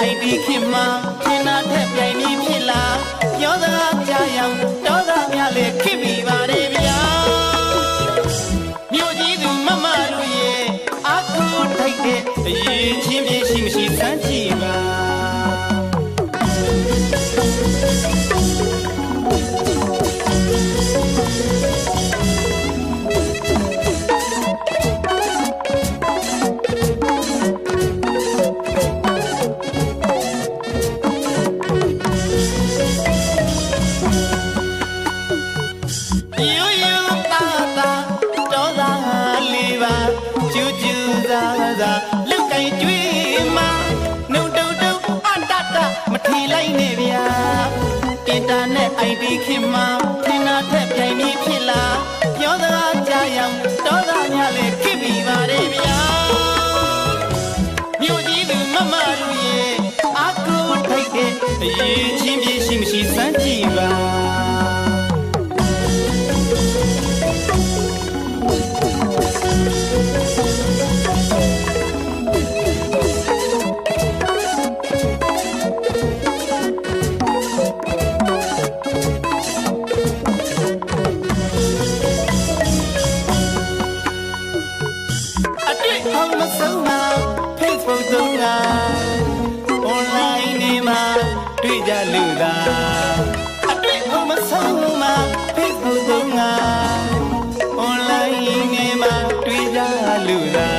အိုက်ဒီခင်မှာခင်းနာထက်ပြိုင်ပြီးဖြစ်လာပြောစကားကြားရန်တောသားများလည်းခင်မိပါတယ်ဗျာမြို့ကြီးသူမမတို့ရဲ့အခုထိုက်တဲ့အရေးချင်းပြရှိမရှိစမ်းကြည့်ပါအိုက်ဒီခင်မှာခင်းနာထက်ပြိုင်ပြီးဖြစ်လာပြောစကားကြားရန်တောသားများလည်းခင်မိပါတယ်ဗျာမြို့ကြီးသူမမတို့ရဲ့အခုထိုက်တဲ့အရေးချင်းပြရှိမရှိစမ်းကြည့်ပါတွေ့ကြလူသာအတွေ့အမဆုံးမှာ Facebook သုံးက online နဲ့မှာတွေ့ကြလူသာ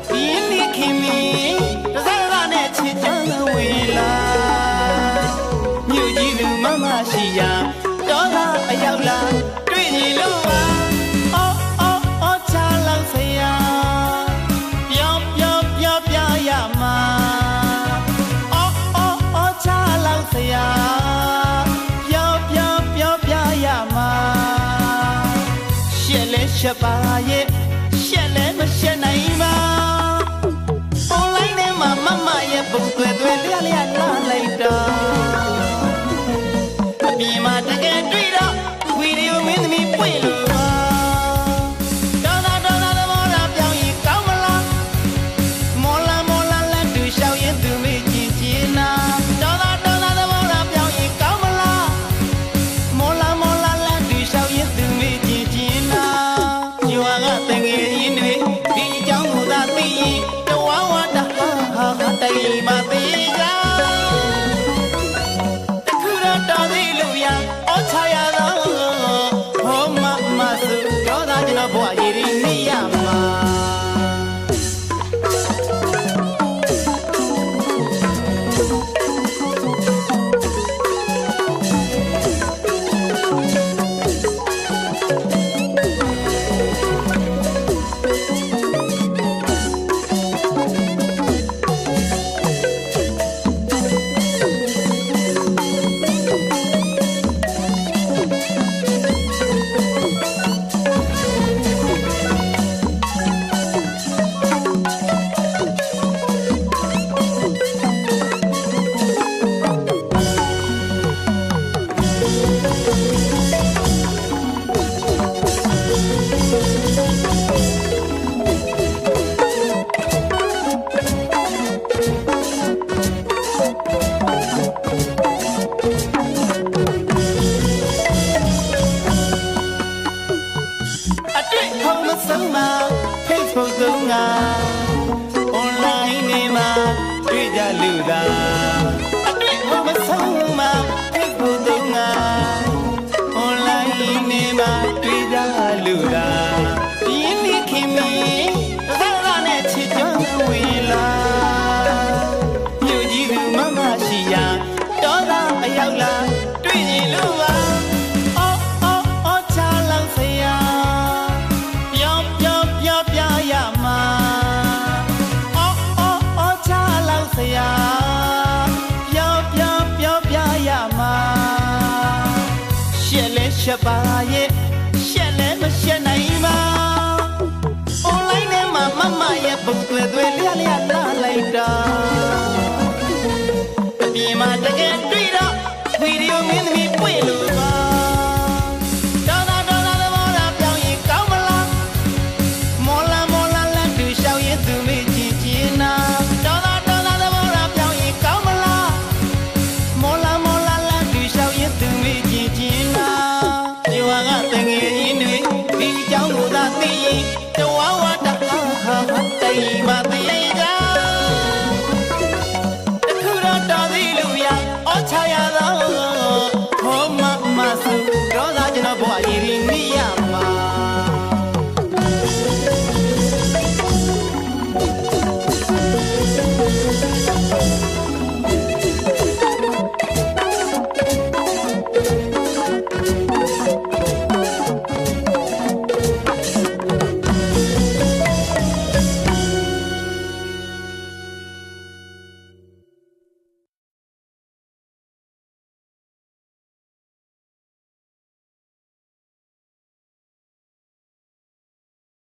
ဒီနေ့ခင်မီတစ်စကားနဲ့ချစ်ချမ်းဝေလာမြို့ကြီးသူမမရှိရာတော့သာအရောက်လာတွေ့ကြလို့ပါအော်ချလောက်စရာပြောပြရမှာရှက်ပါရဲ့ရှက်လည်းမရှက်နိုင်ပါ online ထဲမှာမမရဲ့ပုံသွဲသွဲလျလျလာလိုက်တော့အပြင်မှာတကယ်တွေ့တော့ဗီဒီယိုမင်းသမီးပွင့်လို့ပါတော်တာသဘောထားပြောင်းရင်ကောင်းမလားမော်လာလက်တူရှောက်ရင်သူမေးကြည့်ချင်နာတော်တာသဘောထားပြောင်းရင်ကောင်းမလားမော်လာလက်တူရှောက်ရင်သူမေးကြည့်ချင်နာတငယ်ရင်းတွေဒီအကြောင်းကိုသာသိရင်တဝါဝတာဟာတိုင်မသေးကြတခုတော့တော်သေးလို့ရအောချရတော့ဟောမဆိုပြောသားကျွန်တော်ဘဝရည်ရည်နေရမှာFacebook သုံးက online နဲ့မှာတွေ့ကြလူသာအတွေ့အမဆုံးမှာ Facebook သုံးက online နဲ့မှာတွေ့ကြလူသာဒီနေ့ခင်မီတစ်စကားနဲ့ချစ်ကြဝေလာမြို့ကြီးသူမမရှိရာတောသားအရောက်လာတွေ့ကြလို့ပါအော လက်ပါရဲ့ရှက်လည်းမရှက်နိုင်ပါ online ထဲမှာမမရဲ့ပုံသွဲသွဲလျက်လျက်လာလိုက်တာအပြင်မှာတကယ်တွေ့တော့ဗီဒီယိုမင်းသမီးပွင့်လို့ပါဒေါနာသဘောထားပြောင်းရင်ကောင်းမလားမော်လာလန်တူရှောက်ရင်သူမေ့ကြည့်ချင်နာဒေါနာသဘောထားပြောင်းရင်ကောင်းမလားမော်လာလန်တူရှောက်ရင်သူမေ့ကြည့်ချင်နာဒီဝါကတငယ်ရင်းတွေဒီเจ้าကိုသာသိရင်တဝါဝါတာဟာတိမ်ပါသိ